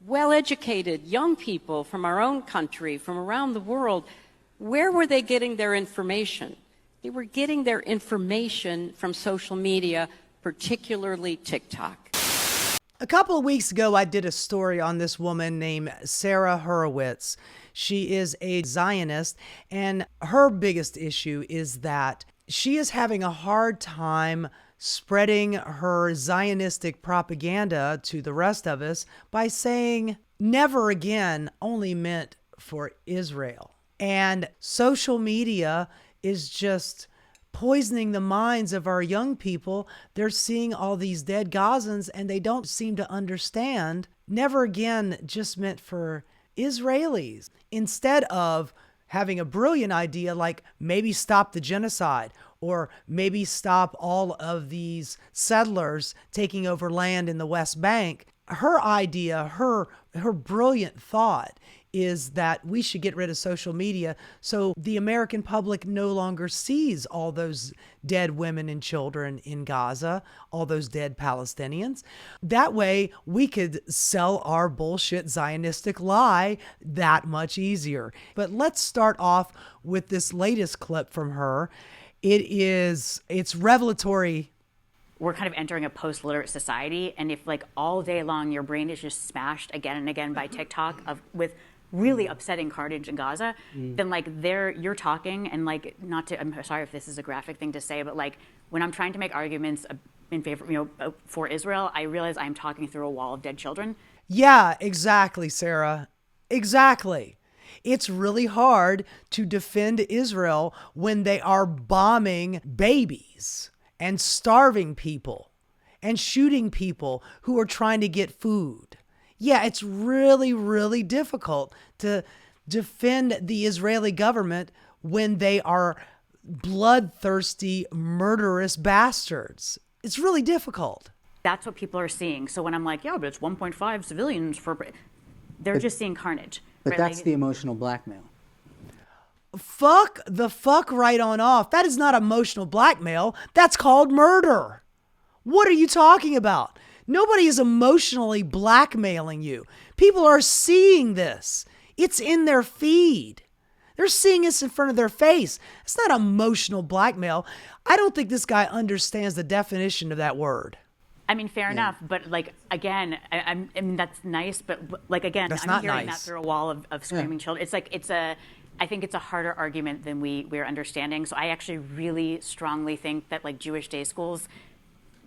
well-educated young people from our own country, from around the world, where were they getting their information? They were getting their information from social media, particularly TikTok. A couple of weeks ago, I did a story on this woman named Sarah Horowitz. She is a Zionist, and her biggest issue is that she is having a hard time spreading her Zionistic propaganda to the rest of us by saying never again only meant for Israel. And social media is just poisoning the minds of our young people. They're seeing all these dead Gazans and they don't seem to understand never again just meant for Israelis. Instead of having a brilliant idea like maybe stop the genocide or maybe stop all of these settlers taking over land in the West Bank, her idea, her brilliant thought is that we should get rid of social media so the American public no longer sees all those dead women and children in Gaza, all those dead Palestinians. That way we could sell our bullshit Zionistic lie that much easier. But let's start off with this latest clip from her. It's revelatory. We're kind of entering a post-literate society, and if like all day long your brain is just smashed again and again by TikTok with really upsetting carnage in Gaza, then like you're talking and like I'm sorry if this is a graphic thing to say, but like when I'm trying to make arguments in favor, for Israel, I realize I'm talking through a wall of dead children. Yeah, exactly, Sarah. Exactly. It's really hard to defend Israel when they are bombing babies and starving people and shooting people who are trying to get food. Yeah, it's really, really difficult to defend the Israeli government when they are bloodthirsty, murderous bastards. It's really difficult. That's what people are seeing. So when I'm like, yeah, but it's 1.5 civilians they're just seeing carnage. But right? that's the emotional blackmail. Fuck right on off. That is not emotional blackmail. That's called murder. What are you talking about? Nobody is emotionally blackmailing you. People are seeing this. It's in their feed. They're seeing this in front of their face. It's not emotional blackmail. I don't think this guy understands the definition of that word. I mean, fair enough, but like again, I mean that's nice, but like again, I'm hearing that through a wall of screaming children. It's like I think it's a harder argument than we're understanding. So I actually really strongly think that like Jewish day schools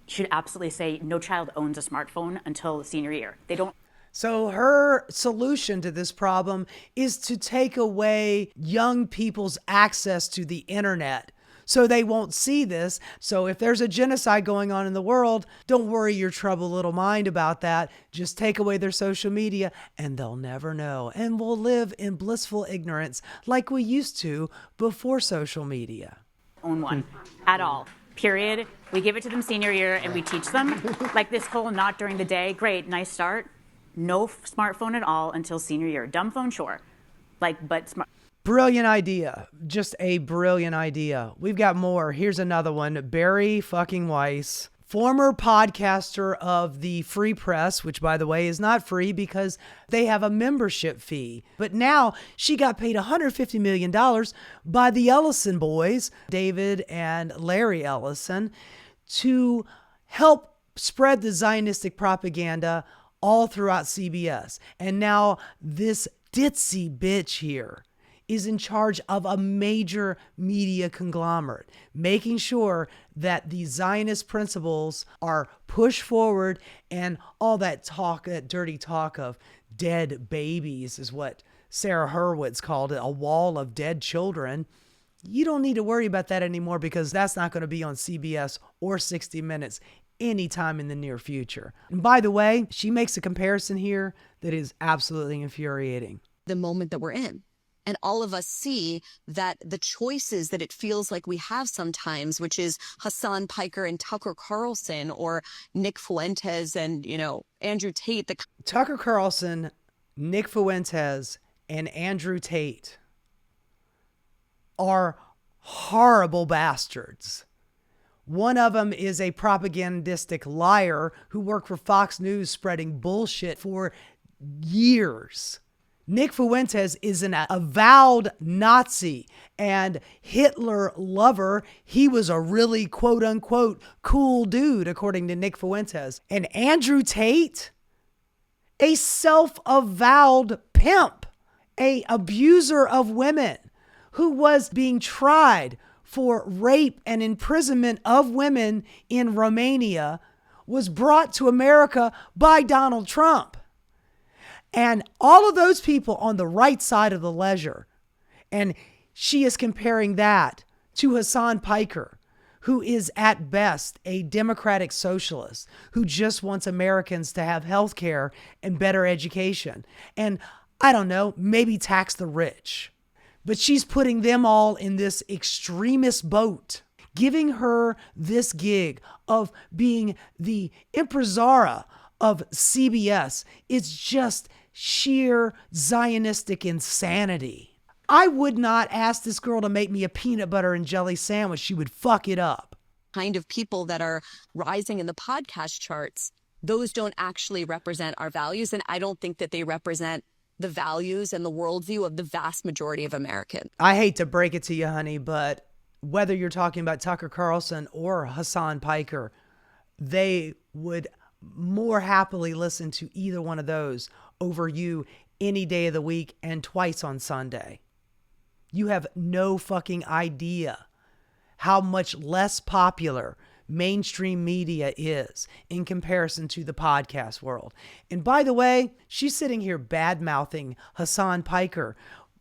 should absolutely say no child owns a smartphone until senior year. They don't. So her solution to this problem is to take away young people's access to the internet so they won't see this. So if there's a genocide going on in the world, don't worry your troubled little mind about that. Just take away their social media and they'll never know. And we'll live in blissful ignorance like we used to before social media. Own one at all. Period. We give it to them senior year and we teach them. Like this whole not during the day, great, nice start. No smartphone at all until senior year. Dumb phone, sure. But smart. Brilliant idea. Just a brilliant idea. We've got more. Here's another one. Barry fucking Weiss, former podcaster of the Free Press, which by the way is not free because they have a membership fee. But now she got paid $150 million by the Ellison boys, David and Larry Ellison, to help spread the Zionistic propaganda all throughout CBS. And now this ditzy bitch here is in charge of a major media conglomerate, making sure that the Zionist principles are pushed forward and all that talk, that dirty talk of dead babies is what Sarah Horowitz called it, a wall of dead children. You don't need to worry about that anymore because that's not going to be on CBS or 60 Minutes anytime in the near future. And by the way, she makes a comparison here that is absolutely infuriating. The moment that we're in. And all of us see that the choices that it feels like we have sometimes, which is Hassan Piker and Tucker Carlson or Nick Fuentes and, Andrew Tate. Tucker Carlson, Nick Fuentes, and Andrew Tate are horrible bastards. One of them is a propagandistic liar who worked for Fox News spreading bullshit for years. Nick Fuentes is an avowed Nazi and Hitler lover. He was a really quote unquote cool dude, according to Nick Fuentes. And Andrew Tate, a self-avowed pimp, a abuser of women who was being tried for rape and imprisonment of women in Romania, was brought to America by Donald Trump. And all of those people on the right side of the ledger. And she is comparing that to Hassan Piker, who is at best a democratic socialist who just wants Americans to have health care and better education. And I don't know, maybe tax the rich. But she's putting them all in this extremist boat, giving her this gig of being the impresaria of CBS. It's just sheer Zionistic insanity. I would not ask this girl to make me a peanut butter and jelly sandwich. She would fuck it up. Kind of people that are rising in the podcast charts, those don't actually represent our values. And I don't think that they represent the values and the worldview of the vast majority of Americans. I hate to break it to you, honey, but whether you're talking about Tucker Carlson or Hassan Piker, they would more happily listen to either one of those over you any day of the week and twice on Sunday. You have no fucking idea how much less popular mainstream media is in comparison to the podcast world. And by the way, she's sitting here bad-mouthing Hassan Piker.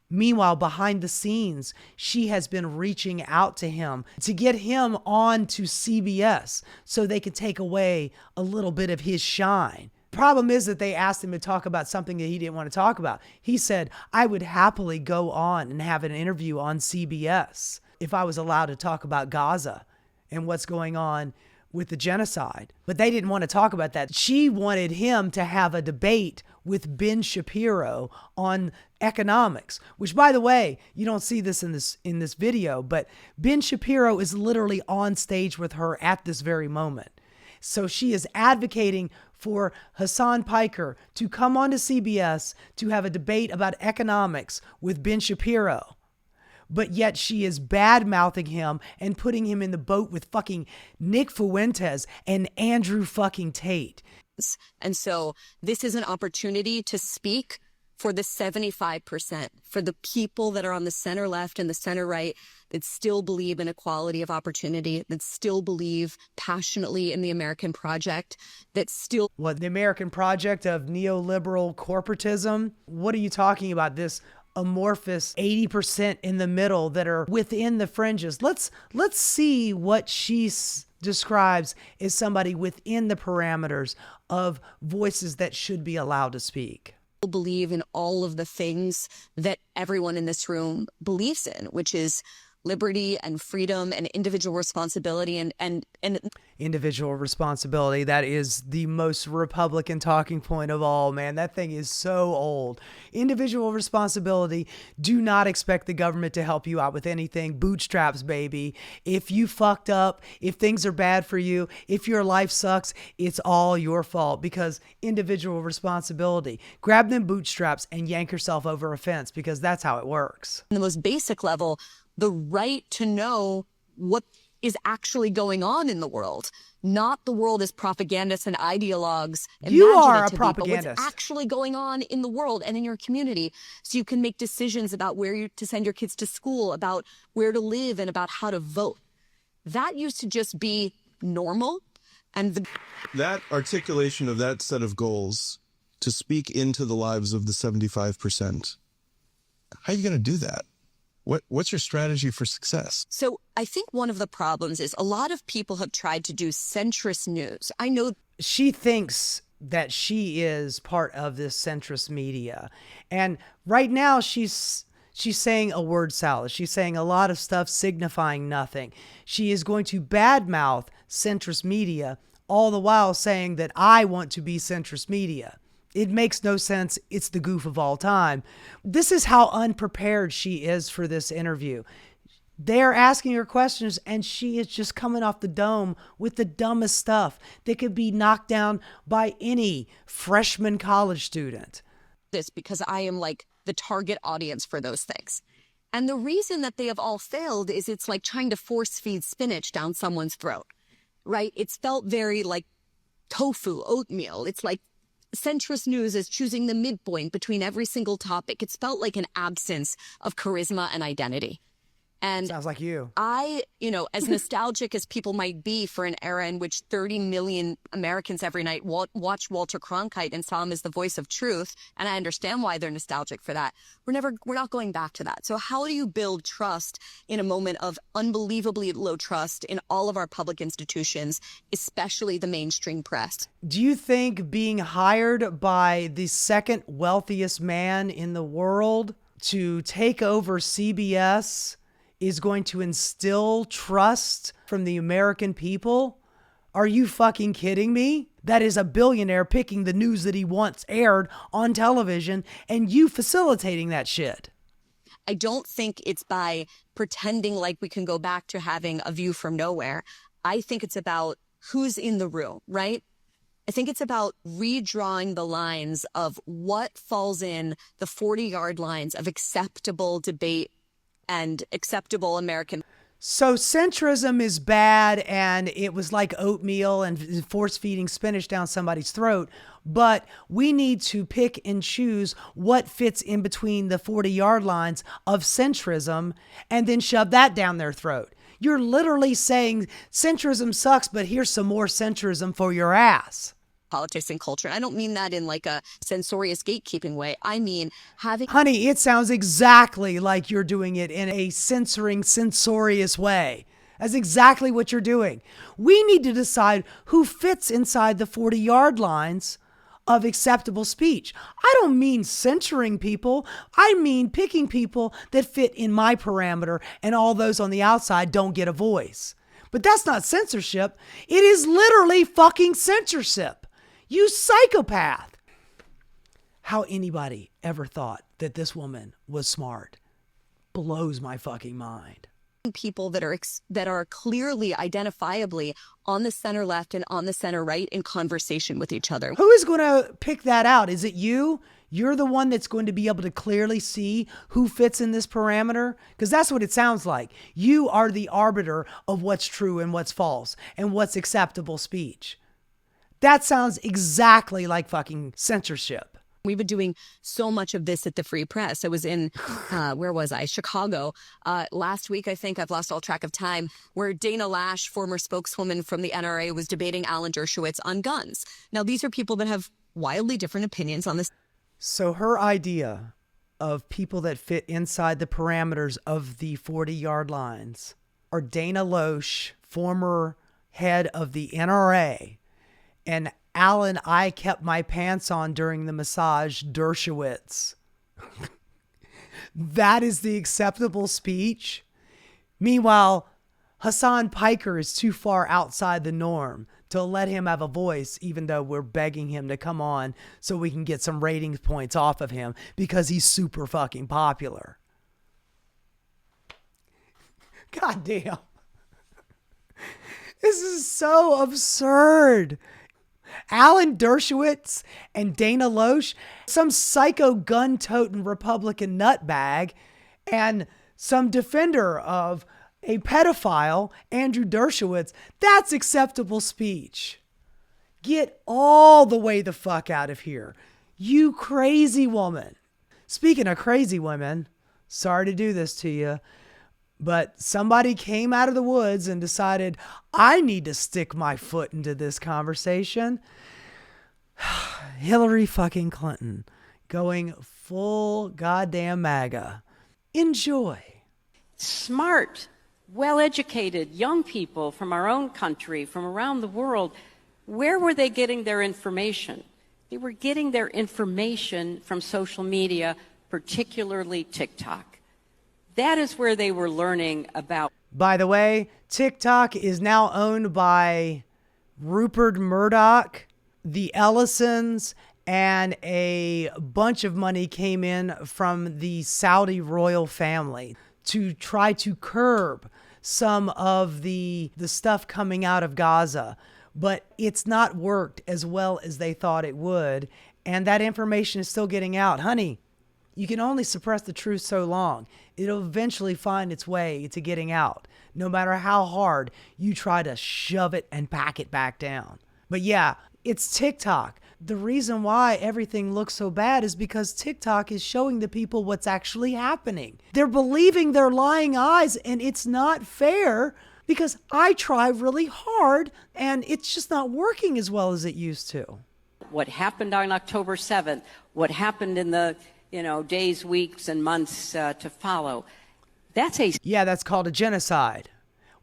Meanwhile, behind the scenes, she has been reaching out to him to get him on to CBS so they could take away a little bit of his shine. Problem is that they asked him to talk about something that he didn't want to talk about. He said, I would happily go on and have an interview on CBS if I was allowed to talk about Gaza and what's going on with the genocide. But they didn't want to talk about that. She wanted him to have a debate with Ben Shapiro on economics, which, by the way, you don't see this in this video, but Ben Shapiro is literally on stage with her at this very moment. So she is advocating for Hassan Piker to come on to CBS to have a debate about economics with Ben Shapiro. But yet she is bad-mouthing him and putting him in the boat with fucking Nick Fuentes and Andrew fucking Tate. And so this is an opportunity to speak for the 75%, for the people that are on the center left and the center right that still believe in equality of opportunity, that still believe passionately in the American project, that still... What, the American project of neoliberal corporatism? What are you talking about? This amorphous 80% in the middle that are within the fringes. Let's see what she describes as somebody within the parameters of voices that should be allowed to speak. Believe in all of the things that everyone in this room believes in, which is liberty and freedom and individual responsibility and individual responsibility. That is the most Republican talking point of all, man. That thing is so old. Individual responsibility. Do not expect the government to help you out with anything. Bootstraps, baby. If you fucked up, if things are bad for you, if your life sucks, it's all your fault, because individual responsibility. Grab them bootstraps and yank yourself over a fence, because that's how it works. On the most basic level, the right to know what is actually going on in the world, not the world as propagandists and ideologues. You are a propagandist. But what's actually going on in the world and in your community, so you can make decisions about where to send your kids to school, about where to live, and about how to vote. That used to just be normal. And that articulation of that set of goals to speak into the lives of the 75%, how are you going to do that? What's your strategy for success? So I think one of the problems is a lot of people have tried to do centrist news. I know she thinks that she is part of this centrist media. And right now she's saying a word salad. She's saying a lot of stuff signifying nothing. She is going to badmouth centrist media, all the while saying that I want to be centrist media. It makes no sense. It's the goof of all time. This is how unprepared she is for this interview. They're asking her questions and she is just coming off the dome with the dumbest stuff that could be knocked down by any freshman college student. this because I am like the target audience for those things. And the reason that they have all failed is it's like trying to force feed spinach down someone's throat, right? It's felt very like tofu, oatmeal. It's like centrist news is choosing the midpoint between every single topic. It's felt like an absence of charisma and identity. And Sounds like you. I, as nostalgic as people might be for an era in which 30 million Americans every night watched Walter Cronkite and saw him as the voice of truth, and I understand why they're nostalgic for that, we're not going back to that. So how do you build trust in a moment of unbelievably low trust in all of our public institutions, especially the mainstream press? Do you think being hired by the second wealthiest man in the world to take over CBS is going to instill trust from the American people? Are you fucking kidding me? That is a billionaire picking the news that he wants aired on television and you facilitating that shit. I don't think it's by pretending like we can go back to having a view from nowhere. I think it's about who's in the room, right? I think it's about redrawing the lines of what falls in the 40-yard lines of acceptable debate and acceptable American. So centrism is bad and it was like oatmeal and force feeding spinach down somebody's throat. But we need to pick and choose what fits in between the 40-yard lines of centrism and then shove that down their throat. You're literally saying centrism sucks, but here's some more centrism for your ass. Politics and culture. I don't mean that in like a censorious gatekeeping way. I mean having... Honey, it sounds exactly like you're doing it in a censoring, censorious way. That's exactly what you're doing. We need to decide who fits inside the 40-yard lines of acceptable speech. I don't mean censoring people. I mean picking people that fit in my parameter and all those on the outside don't get a voice. But that's not censorship. It is literally fucking censorship. You psychopath. How anybody ever thought that this woman was smart blows my fucking mind. People that are clearly identifiably on the center left and on the center right in conversation with each other. Who is going to pick that out? Is it you? You're the one that's going to be able to clearly see who fits in this parameter? Because that's what it sounds like. You are the arbiter of what's true and what's false and what's acceptable speech. That sounds exactly like fucking censorship. We've been doing so much of this at the Free Press. I was in, where was I? Chicago. Last week, I think, I've lost all track of time, where Dana Lash, former spokeswoman from the NRA, was debating Alan Dershowitz on guns. Now, these are people that have wildly different opinions on this. So her idea of people that fit inside the parameters of the 40-yard lines are Dana Loesch, former head of the NRA, and Alan, I kept my pants on during the massage, Dershowitz. That is the acceptable speech. Meanwhile, Hassan Piker is too far outside the norm to let him have a voice, even though we're begging him to come on so we can get some ratings points off of him because he's super fucking popular. God damn. This is so absurd. Alan Dershowitz and Dana Loesch, some psycho gun-toting Republican nutbag, and some defender of a pedophile, Andrew Dershowitz. That's acceptable speech. Get all the way the fuck out of here, you crazy woman. Speaking of crazy women, sorry to do this to you, but somebody came out of the woods and decided, I need to stick my foot into this conversation. Hillary fucking Clinton going full goddamn MAGA. Enjoy. Smart, well-educated young people from our own country, from around the world, where were they getting their information? They were getting their information from social media, particularly TikTok. That is where they were learning about. By the way, TikTok is now owned by Rupert Murdoch, the Ellisons, and a bunch of money came in from the Saudi royal family to try to curb some of the stuff coming out of Gaza. But it's not worked as well as they thought it would. And that information is still getting out. Honey, you can only suppress the truth so long. It'll eventually find its way to getting out, no matter how hard you try to shove it and pack it back down. But yeah, it's TikTok. The reason why everything looks so bad is because TikTok is showing the people what's actually happening. They're believing their lying eyes, and it's not fair because I try really hard and it's just not working as well as it used to. What happened on October 7th, what happened in the days, weeks, and months to follow, that's called a genocide.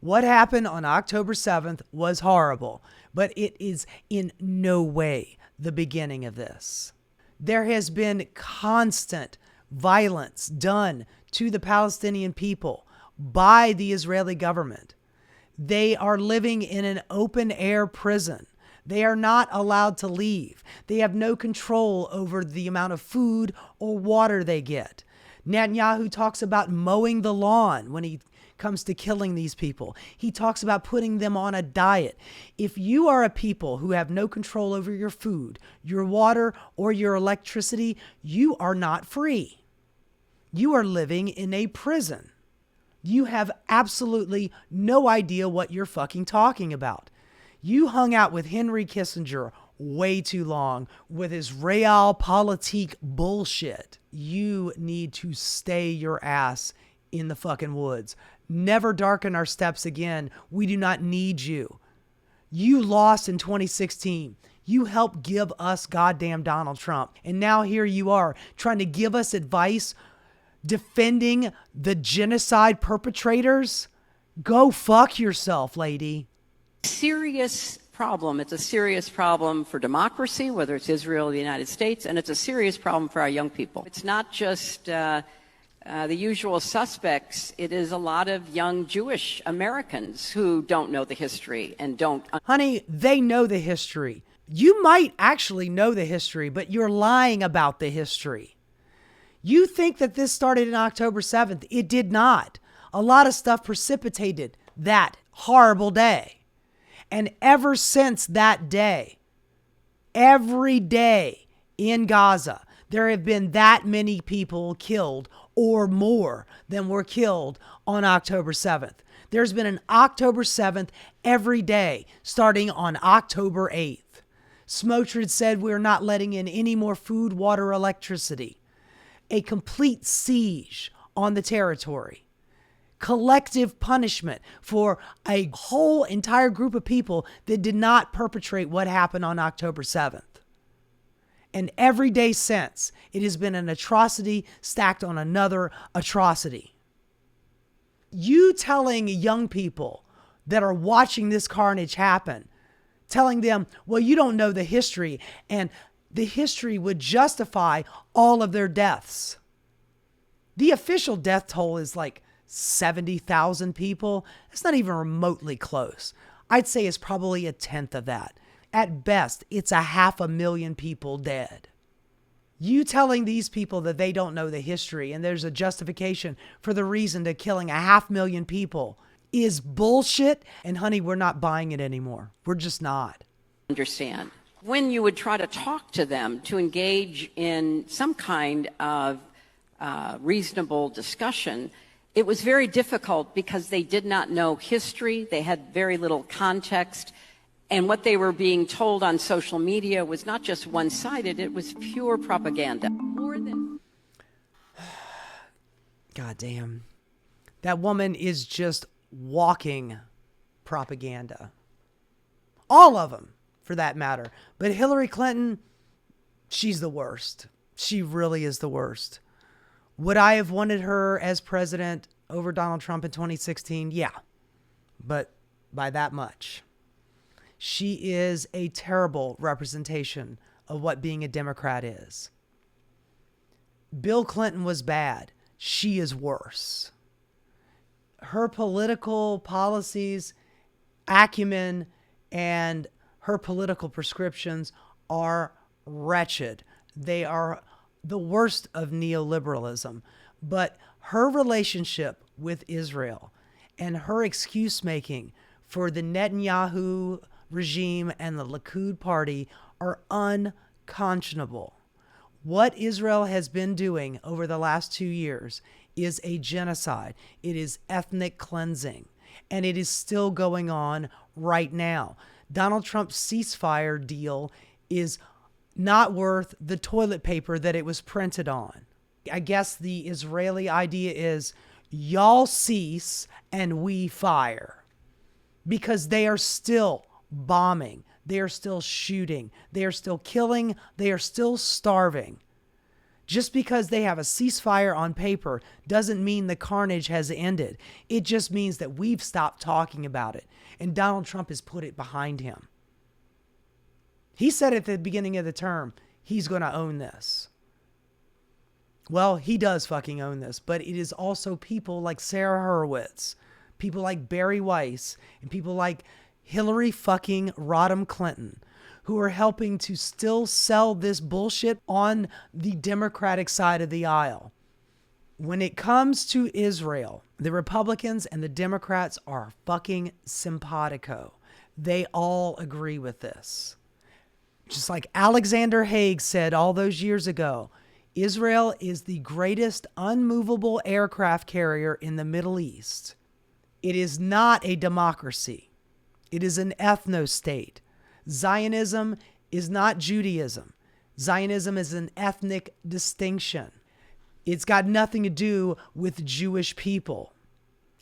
What happened on October 7th was horrible, but it is in no way the beginning of this. There has been constant violence done to the Palestinian people by the Israeli government. They are living in an open air prison. They are not allowed to leave. They have no control over the amount of food or water they get. Netanyahu talks about mowing the lawn when he comes to killing these people. He talks about putting them on a diet. If you are a people who have no control over your food, your water, or your electricity, you are not free. You are living in a prison. You have absolutely no idea what you're fucking talking about. You hung out with Henry Kissinger way too long with his realpolitik bullshit. You need to stay your ass in the fucking woods. Never darken our steps again. We do not need you. You lost in 2016. You helped give us goddamn Donald Trump. And now here you are trying to give us advice defending the genocide perpetrators. Go fuck yourself, lady. Serious problem. It's a serious problem for democracy, whether it's Israel or the United States, and it's a serious problem for our young people. It's not just the usual suspects. It is a lot of young Jewish Americans who don't know the history and don't. Honey, they know the history. You might actually know the history, but you're lying about the history. You think that this started on October 7th. It did not. A lot of stuff precipitated that horrible day. And ever since that day, every day in Gaza, there have been that many people killed or more than were killed on October 7th. There's been an October 7th every day, starting on October 8th. Smotrich said we're not letting in any more food, water, electricity. A complete siege on the territory. Collective punishment for a whole entire group of people that did not perpetrate what happened on October 7th. And every day since, it has been an atrocity stacked on another atrocity. You telling young people that are watching this carnage happen, telling them, well, you don't know the history, and the history would justify all of their deaths. The official death toll is like 70,000 people. It's not even remotely close. I'd say it's probably a tenth of that. At best, it's 500,000 people dead. You telling these people that they don't know the history and there's a justification for the reason to killing 500,000 people is bullshit. And honey, we're not buying it anymore. We're just not. Understand. When you would try to talk to them to engage in some kind of reasonable discussion, it was very difficult because they did not know history. They had very little context. And what they were being told on social media was not just one-sided, it was pure propaganda. God damn. That woman is just walking propaganda. All of them, for that matter. But Hillary Clinton, she's the worst. She really is the worst. Would I have wanted her as president over Donald Trump in 2016? Yeah, but by that much. She is a terrible representation of what being a Democrat is. Bill Clinton was bad. She is worse. Her political policies, acumen, and her political prescriptions are wretched. They are the worst of neoliberalism. But her relationship with Israel and her excuse making for the Netanyahu regime and the Likud party are unconscionable. What Israel has been doing over the last 2 years is a genocide. It is ethnic cleansing, and it is still going on right now. Donald Trump's ceasefire deal is not worth the toilet paper that it was printed on. I guess the Israeli idea is y'all cease and we fire, because they are still bombing. They are still shooting. They are still killing. They are still starving. Just because they have a ceasefire on paper doesn't mean the carnage has ended. It just means that we've stopped talking about it. And Donald Trump has put it behind him. He said at the beginning of the term, he's going to own this. Well, he does fucking own this, but it is also people like Sarah Hurwitz, people like Barry Weiss, and people like Hillary fucking Rodham Clinton, who are helping to still sell this bullshit on the Democratic side of the aisle. When it comes to Israel, the Republicans and the Democrats are fucking simpatico. They all agree with this. Just like Alexander Haig said all those years ago, Israel is the greatest unmovable aircraft carrier in the Middle East. It is not a democracy. It is an ethno-state. Zionism is not Judaism. Zionism is an ethnic distinction. It's got nothing to do with Jewish people.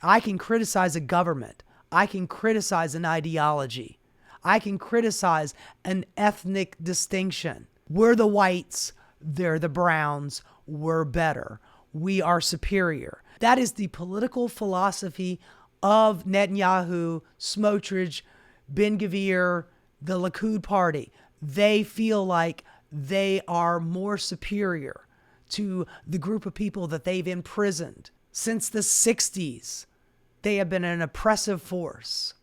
I can criticize a government. I can criticize an ideology. I can criticize an ethnic distinction. We're the whites. They're the browns. We're better. We are superior. That is the political philosophy of Netanyahu, Smotrich, Ben-Gvir, the Likud party. They feel like they are more superior to the group of people that they've imprisoned. Since the 60s, they have been an oppressive force.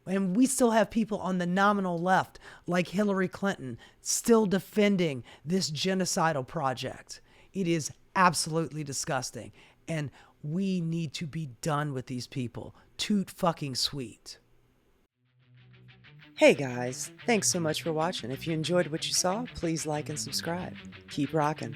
And we still have people on the nominal left, like Hillary Clinton, still defending this genocidal project. It is absolutely disgusting. And we need to be done with these people. Toot fucking sweet. Hey guys, thanks so much for watching. If you enjoyed what you saw, please like and subscribe. Keep rocking.